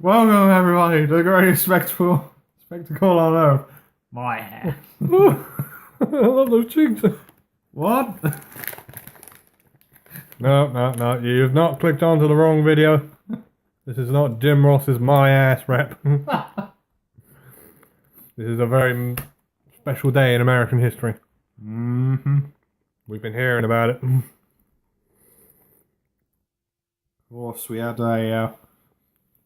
Welcome everybody to the greatest spectacle on earth. My hair. I love those cheeks. What? No. You've not clicked onto the wrong video. This is not Jim Ross's My Ass rap. This is a very special day in American history. Mm-hmm. We've been hearing about it. Of course, we had a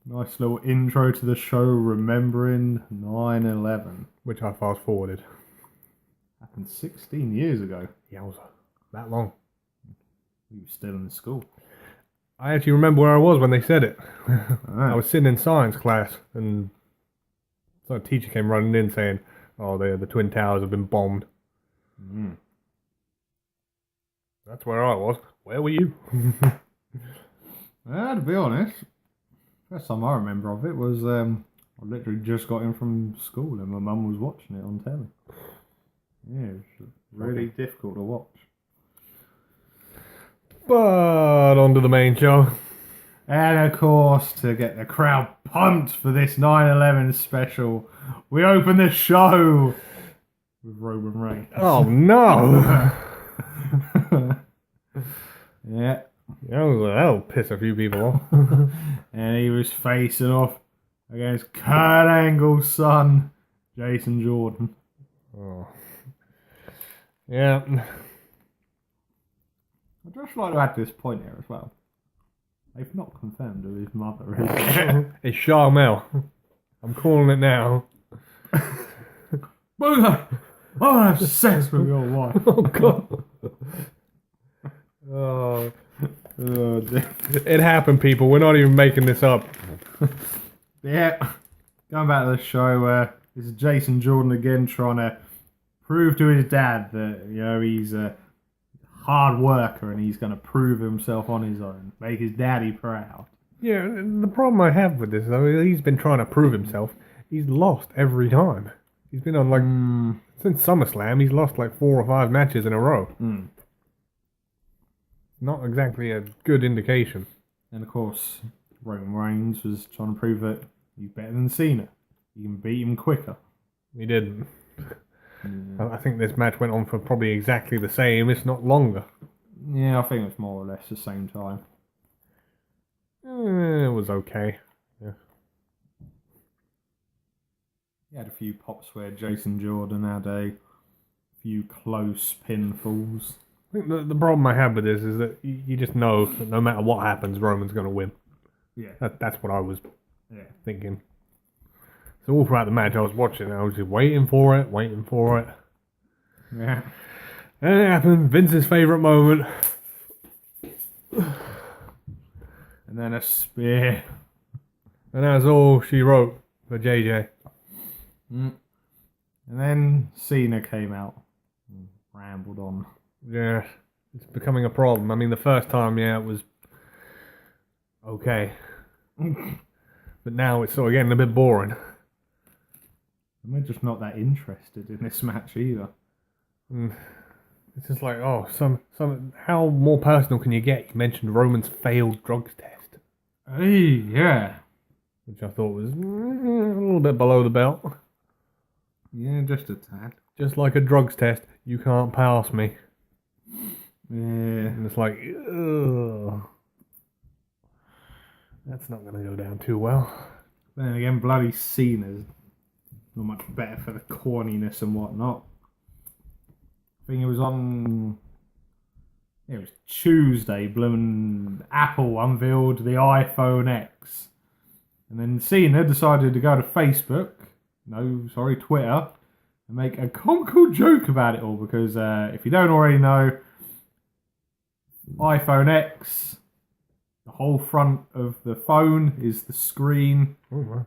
nice little intro to the show remembering 9/11. Which I fast forwarded. Happened 16 years ago. Yowza. That long. We were still in school. I actually remember where I was when they said it. Right. I was sitting in science class and so a teacher came running in saying, "Oh, the Twin Towers have been bombed." Mm. That's where I was. Where were you? To be honest, first time I remember of it was I literally just got in from school and my mum was watching it on telly. Yeah, it was really difficult to watch. But on to the main show. And of course, to get the crowd pumped for this 9/11 special, we open the show with Roman Reigns. Oh no! Yeah. That'll piss a few people off. And he was facing off against Kurt Angle's son, Jason Jordan. Oh. Yeah. I'd just like to add this point here as well. They've not confirmed who his mother is. It's Charmel. I'm calling it now. I want to have sex with your wife. Oh god. Oh. Oh, dear. It happened, people. We're not even making this up. Yeah. Going back to the show, this is Jason Jordan again trying to prove to his dad that, you know, he's a hard worker and he's going to prove himself on his own. Make his daddy proud. Yeah, the problem I have with this, though, he's been trying to prove himself. He's lost every time. He's been on, since SummerSlam, he's lost like 4 or 5 matches in a row. Mm. Not exactly a good indication. And of course, Roman Reigns was trying to prove that he's better than Cena. You can beat him quicker. He didn't. I think this match went on for probably exactly the same, if not longer. Yeah, I think it's more or less the same time. It was okay. Yeah. He had a few pops where Jason Jordan had a few close pinfalls. I think the problem I have with this is that you just know that no matter what happens, Roman's going to win. Yeah. That's what I was thinking. So all throughout the match I was watching, I was just waiting for it. Yeah. And it happened. Vince's favourite moment. And then a spear. And that's all she wrote for JJ. And then Cena came out and rambled on. Yeah, it's becoming a problem. I mean, the first time, it was okay. But now it's sort of getting a bit boring. And we're just not that interested in this match either. It's just like, how more personal can you get? You mentioned Roman's failed drugs test. Hey, yeah. Which I thought was a little bit below the belt. Yeah, just a tad. Just like a drugs test, you can't pass me. Yeah. And it's like, ugh. That's not going to go down too well. But then again, bloody Cena's not much better for the corniness and whatnot. I think it was it was Tuesday, blooming Apple unveiled the iPhone X. And then Cena decided to go to Twitter, and make a comical joke about it all because if you don't already know, iPhone X, the whole front of the phone is the screen,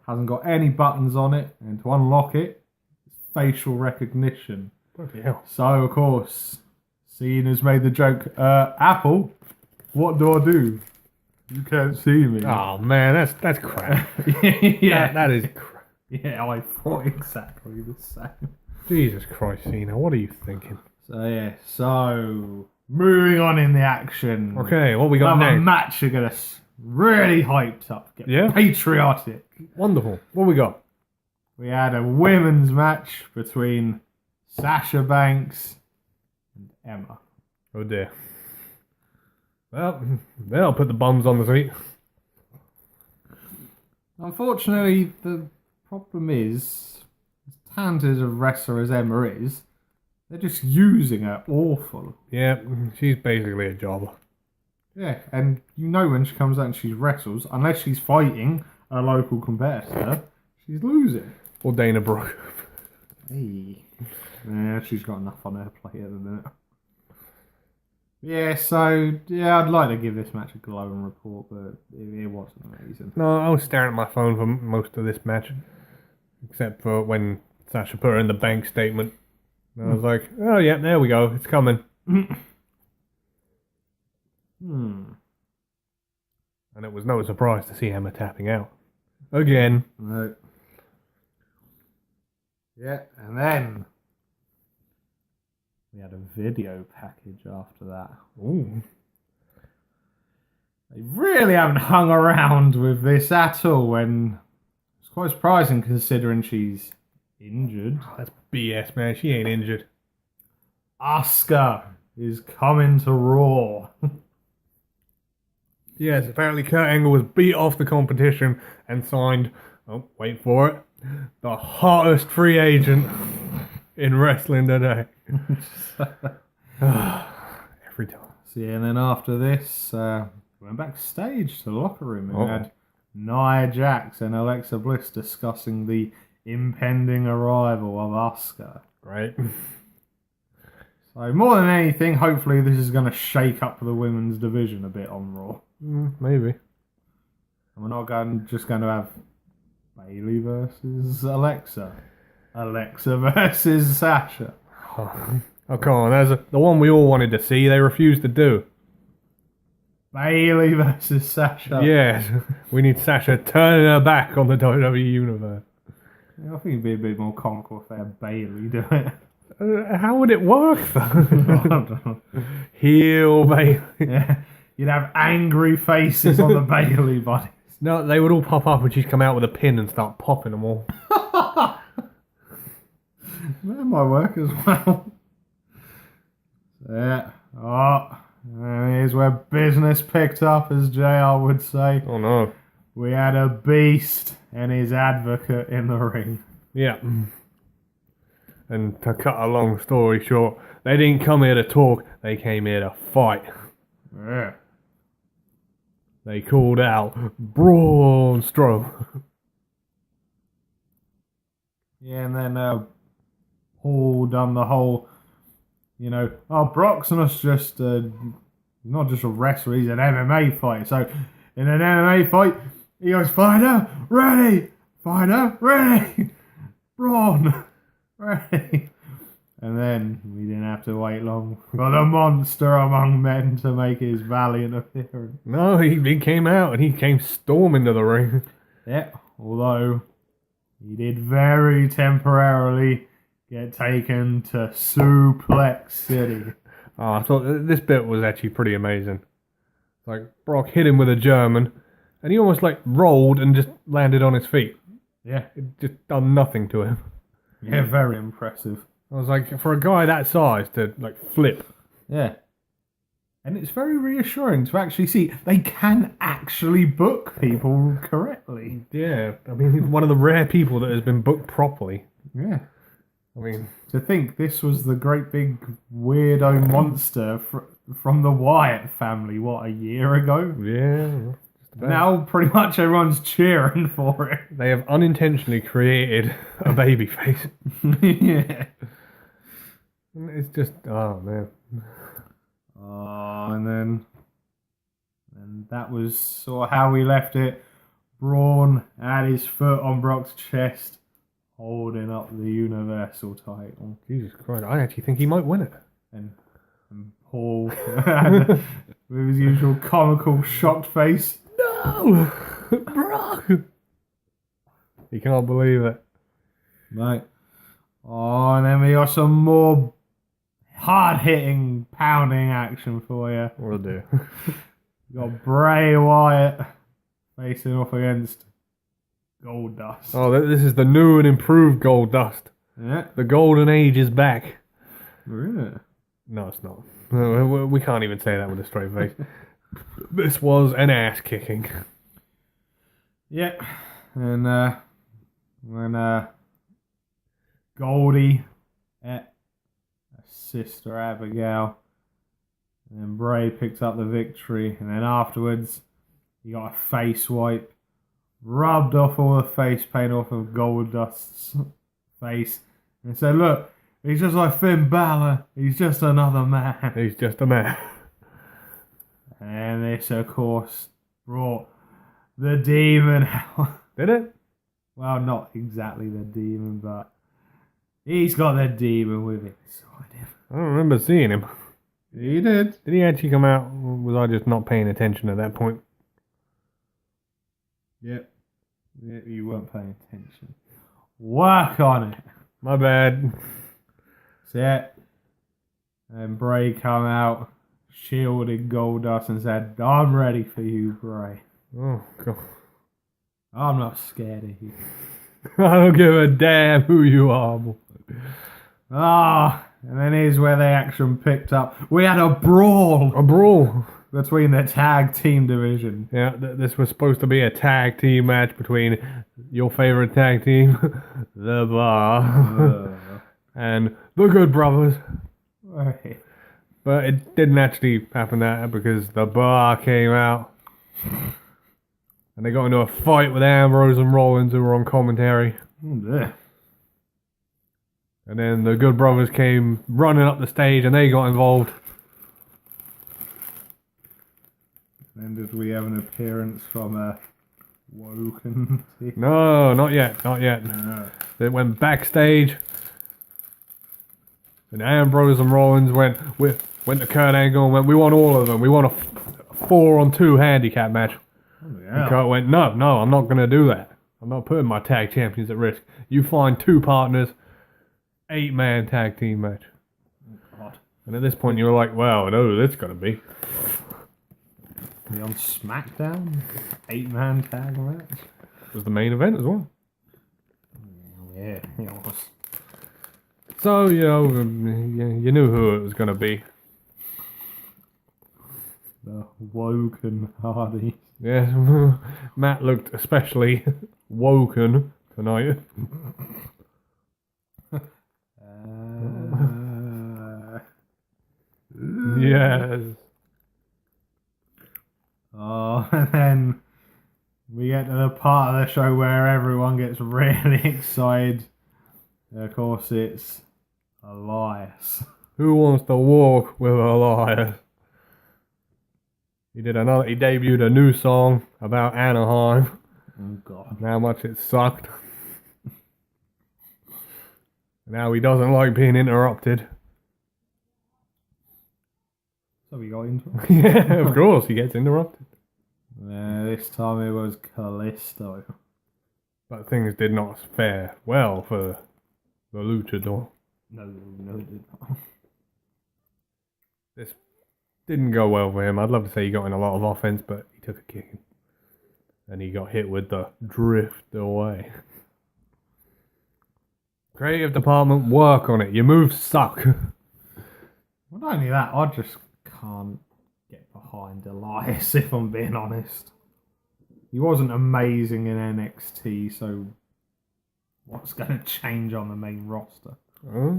hasn't got any buttons on it, and to unlock it, it's facial recognition. Bloody hell. So of course, Cena's made the joke, Apple, what do I do? You can't see me. Oh man, that's crap. Yeah, that is crap. Yeah, I thought exactly the same. Jesus Christ, Cena, what are you thinking? So moving on in the action. Okay, what we got Another next? match are going to really hyped up, get Yeah. patriotic. Wonderful. What we got? We had a women's match between Sasha Banks and Emma. Oh dear. Well, they'll put the bums on the seat. Unfortunately, the problem is, as talented a wrestler as Emma is, they're just using her awful. Yeah, she's basically a jobber. Yeah, and you know when she comes out and she wrestles, unless she's fighting a local competitor, she's losing. Or Dana Brooke. Hey. Yeah, she's got enough on her plate at the minute. Yeah, so, yeah, I'd like to give this match a glowing report, but it wasn't amazing. No, I was staring at my phone for most of this match. Except for when Sasha put her in the bank statement. And I was like, oh yeah, there we go, it's coming. And it was no surprise to see Emma tapping out. Again. No. Yeah, and then we had a video package after that. Ooh. They really haven't hung around with this at all, when it's quite surprising considering she's injured. That's BS, man. She ain't injured. Asuka is coming to Raw. Yes, apparently Kurt Angle was beat off the competition and signed, oh, wait for it, the hottest free agent in wrestling today. Every time. So yeah, and then after this, we went backstage to the locker room and Oh. had Nia Jax and Alexa Bliss discussing the impending arrival of Asuka. Right. So more than anything, hopefully this is going to shake up the women's division a bit on Raw. Maybe. And we're not just going to have Bayley versus Alexa. Alexa versus Sasha. Oh, come on. There's the one we all wanted to see. They refused to do. Bayley versus Sasha. Yes. We need Sasha turning her back on the WWE Universe. Yeah, I think it'd be a bit more comical if they had Bayley do it. How would it work, though? I don't know. Heel Bayley. Yeah, you'd have angry faces on the Bayley bodies. No, they would all pop up and she'd come out with a pin and start popping them all. That might work as well. Yeah. Oh, and here's where business picked up, as JR would say. Oh, no. We had a beast and his advocate in the ring. Yeah. And to cut a long story short, they didn't come here to talk, they came here to fight. Yeah. They called out Braun Strowman. Yeah, and then Paul done the whole, Brock's not just a wrestler, he's an MMA fighter. So in an MMA fight, he goes, fighter, ready, Braun, ready. And then we didn't have to wait long for the monster among men to make his valiant appearance. No, he came out and he came storming to the ring. Yeah, although he did very temporarily get taken to Suplex City. Oh, I thought this bit was actually pretty amazing. Like, Brock hit him with a German, and he almost, rolled and just landed on his feet. Yeah, It just done nothing to him. yeah, very impressive. I was like, for a guy that size to, flip. Yeah. And it's very reassuring to actually see they can actually book people correctly. Yeah, I mean, he's one of the rare people that has been booked properly. Yeah. I mean, To think this was the great big weirdo monster from the Wyatt family, a year ago? yeah. Now pretty much everyone's cheering for it. They have unintentionally created a baby face. Yeah. It's just, oh man. And that was sort of how we left it. Braun had his foot on Brock's chest, holding up the Universal title. Jesus Christ, I actually think he might win it. And Paul, with his usual comical, shocked face, No! Brock! He can't believe it. Right. Oh, and then we got some more hard-hitting, pounding action for you. Will do. You got Bray Wyatt facing off against Goldust. Oh, this is the new and improved Goldust. Yeah. The golden age is back. Really? No, it's not. We can't even say that with a straight face. This was an ass kicking. Yeah. And when Goldie at Sister Abigail, and then Bray picks up the victory, and then afterwards he got a face wipe, rubbed off all the face paint off of Goldust's face, and said, "Look, he's just like Finn Balor. He's just another man." He's just a man. And this, of course, brought the demon out. Did it? Well, not exactly the demon, but he's got the demon with inside him. I don't remember seeing him. He did. Did he actually come out? Or was I just not paying attention at that point? Yep. Yeah, you weren't paying attention. Work on it. My bad. So, yeah. And Bray come out, shielded Goldust, and said, "I'm ready for you, Bray. Oh, God. I'm not scared of you." I don't give a damn who you are. And then here's where the action picked up. We had a brawl A brawl. between the tag team division. Yeah, this was supposed to be a tag team match between your favorite tag team, The Bar, and the Good Brothers. Right. But it didn't actually happen that because The Bar came out. And they got into a fight with Ambrose and Rollins who were on commentary. Oh, dear. And then the Good Brothers came running up the stage and they got involved. Then did we have an appearance from Woken? No, not yet, not yet. They went backstage. And Ambrose and Rollins went to Kurt Angle and went, "We want all of them. We want a 4-on-2 handicap match." And Kurt went, no, I'm not going to do that. I'm not putting my tag champions at risk. You find 2 partners, 8-man tag team match. Oh, God. And at this point, you were like, well, I know who that's going to be. We on SmackDown? 8-man tag match? It was the main event as well. Yeah, it was. So, you knew who it was going to be. The Woken Hardys. Yes, Matt looked especially woken tonight. Yes. Oh, and then we get to the part of the show where everyone gets really excited. Of course, it's Elias. Who wants to walk with Elias? He debuted a new song about Anaheim. Oh, God. And how much it sucked. Now he doesn't like being interrupted. So we got into it. Yeah, of course, he gets interrupted. This time it was Callisto. But things did not fare well for the luchador. No, it did not. This didn't go well for him. I'd love to say he got in a lot of offense, but he took a kicking. And he got hit with the drift away. Creative department, work on it. Your moves suck. Well, not only that, I just can't get behind Elias, if I'm being honest. He wasn't amazing in NXT, so what's going to change on the main roster? Huh?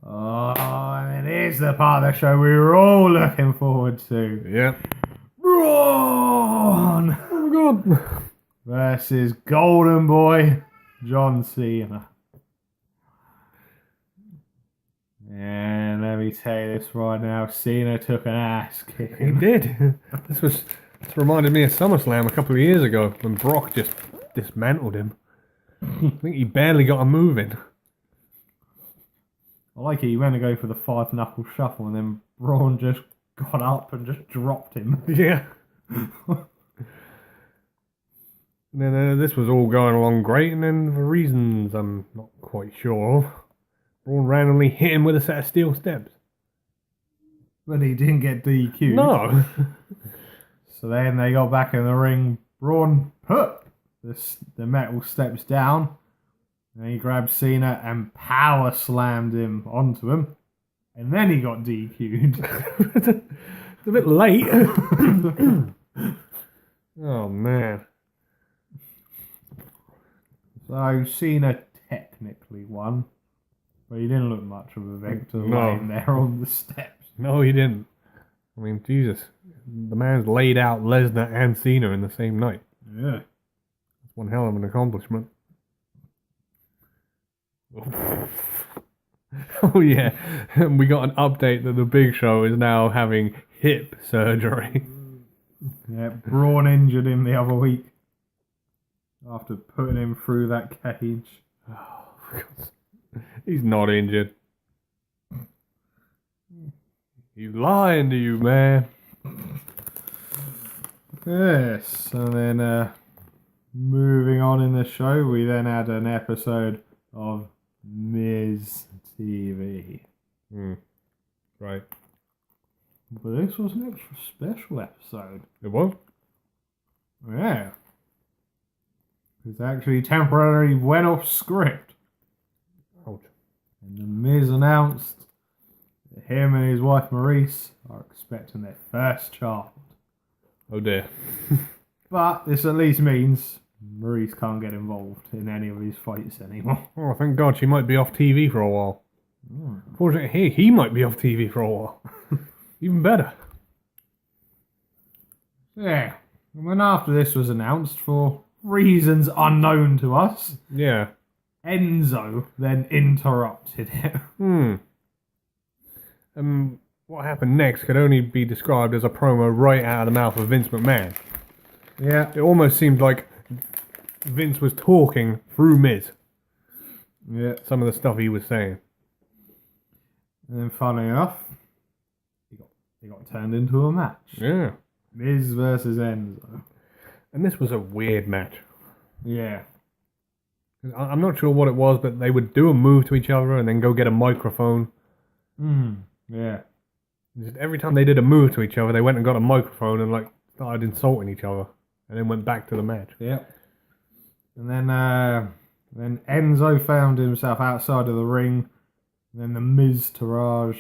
Oh, and it is the part of the show we were all looking forward to. Yep. Braun Oh, God. versus Golden Boy John Cena. And let me tell you this right now, Cena took an ass He kicking. did. This reminded me of SummerSlam a couple of years ago when Brock just dismantled him. I think he barely got a move in. I like it, he went to go for the 5-knuckle shuffle and then Braun just got up and just dropped him. Yeah. And then this was all going along great, and then for reasons I'm not quite sure of, Braun randomly hit him with a set of steel steps. But he didn't get DQ'd. No. So then they got back in the ring. Braun put the metal steps down. And he grabbed Cena and power slammed him onto him. And then he got DQ'd. It's a bit late. Oh, man. So Cena technically won. But he didn't look much of a victor No. laying there on the steps. No, he didn't. I mean, Jesus. The man's laid out Lesnar and Cena in the same night. Yeah. That's one hell of an accomplishment. Oh, yeah. We got an update that the Big Show is now having hip surgery. Yeah, Braun injured him the other week. After putting him through that cage. He's not injured. He's lying to you, man. Yes, and then moving on in the show, we then had an episode of Miz TV. Right. But this was an extra special episode. It was? Yeah. It actually temporarily went off script. Ouch. And the Miz announced that him and his wife Maurice are expecting their first child. Oh dear. But this at least means Maurice can't get involved in any of his fights anymore. Oh, thank God she might be off TV for a while. Fortunately, he might be off TV for a while. Even better. Yeah. And then after this was announced, for reasons unknown to us, Yeah. Enzo then interrupted it. What happened next could only be described as a promo right out of the mouth of Vince McMahon. Yeah. It almost seemed like Vince was talking through Miz. Yeah. Some of the stuff he was saying. And then funnily enough, he got turned into a match. Yeah. Miz versus Enzo. And this was a weird match. Yeah. I'm not sure what it was, but they would do a move to each other and then go get a microphone. Yeah. Just every time they did a move to each other, they went and got a microphone and started insulting each other, and then went back to the match. Yep. And then Enzo found himself outside of the ring. And then the Miz Taraj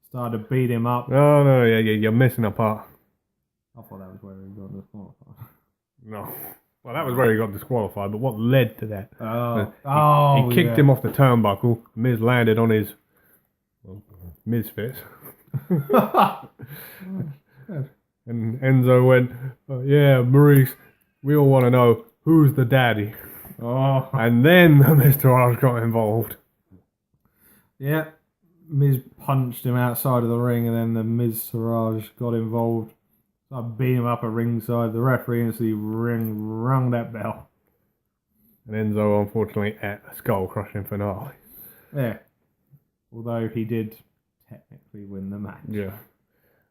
started to beat him up. Oh no, yeah, you're missing a part. I thought that was where he got disqualified. No. Well, that was where he got disqualified, but what led to that? He He kicked him off the turnbuckle. Miz landed on his misfits. And Enzo went, yeah, Maurice, we all want to know who's the daddy. Oh. And then Mr. Raj got involved. Yeah. Miz punched him outside of the ring, and then the Miz Taraj got involved. Started beating him up at ringside. The referee instantly rung that bell. And Enzo, unfortunately, at a skull-crushing finale. Yeah. Although he did technically win the match. Yeah.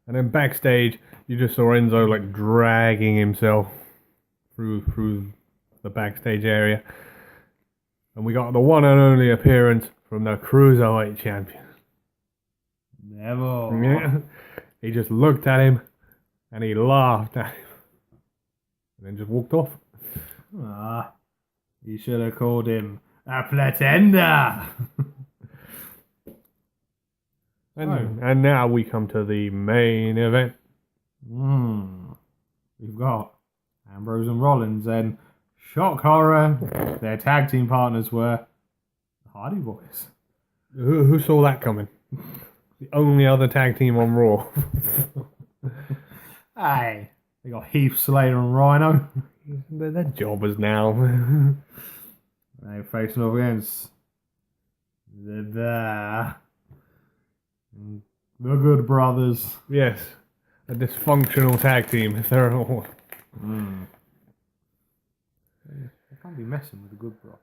And then backstage, you just saw Enzo dragging himself through the backstage area. And we got the one and only appearance from the Cruiserweight champion. Never. Yeah. He just looked at him and he laughed at him. And then just walked off. You should have called him a pretender. And now we come to the main event. We've got Ambrose and Rollins, and shock horror, their tag team partners were the Hardy Boys. Who saw that coming? The only other tag team on Raw. Hey, they got Heath Slater and Rhino. They're jobbers now. They're facing off against the Good Brothers. Yes, a dysfunctional tag team, if they're all. They can't be messing with the Good Brothers.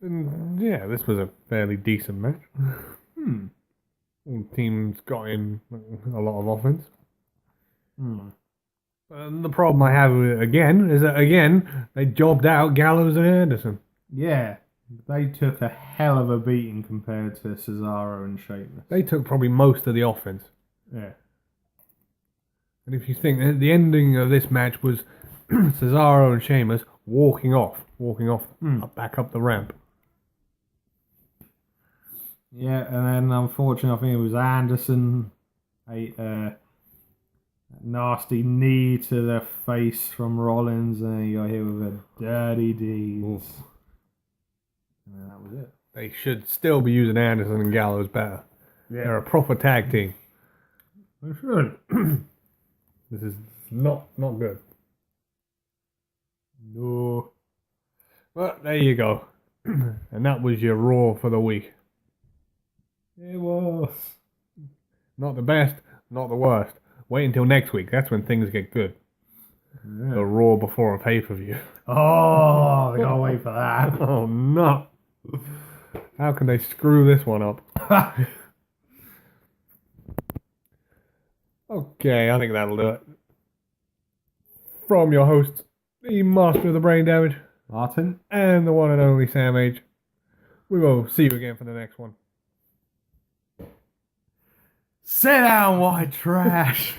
And yeah, this was a fairly decent match. All teams got in a lot of offense. And the problem I have with it again is that they jobbed out Gallows and Anderson. Yeah, they took a hell of a beating compared to Cesaro and Sheamus. They took probably most of the offense. Yeah. And if you think that the ending of this match was Cesaro and Sheamus walking off back up the ramp. Yeah, and then unfortunately, I think it was Anderson ate a nasty knee to the face from Rollins, and he got hit with a dirty deeds. Oof. And then that was it. They should still be using Anderson and Gallows better. Yeah. They're a proper tag team. They should. This is not good. No. But there you go. And that was your Raw for the week. It was. Not the best, not the worst. Wait until next week. That's when things get good. Yeah. The Raw before a pay-per-view. Oh, I can't wait for that. Oh, no. How can they screw this one up? Okay, I think that'll do it. From your host, the master of the brain damage, Martin? and the one and only Sam H. We will see you again for the next one. Sit down, white trash.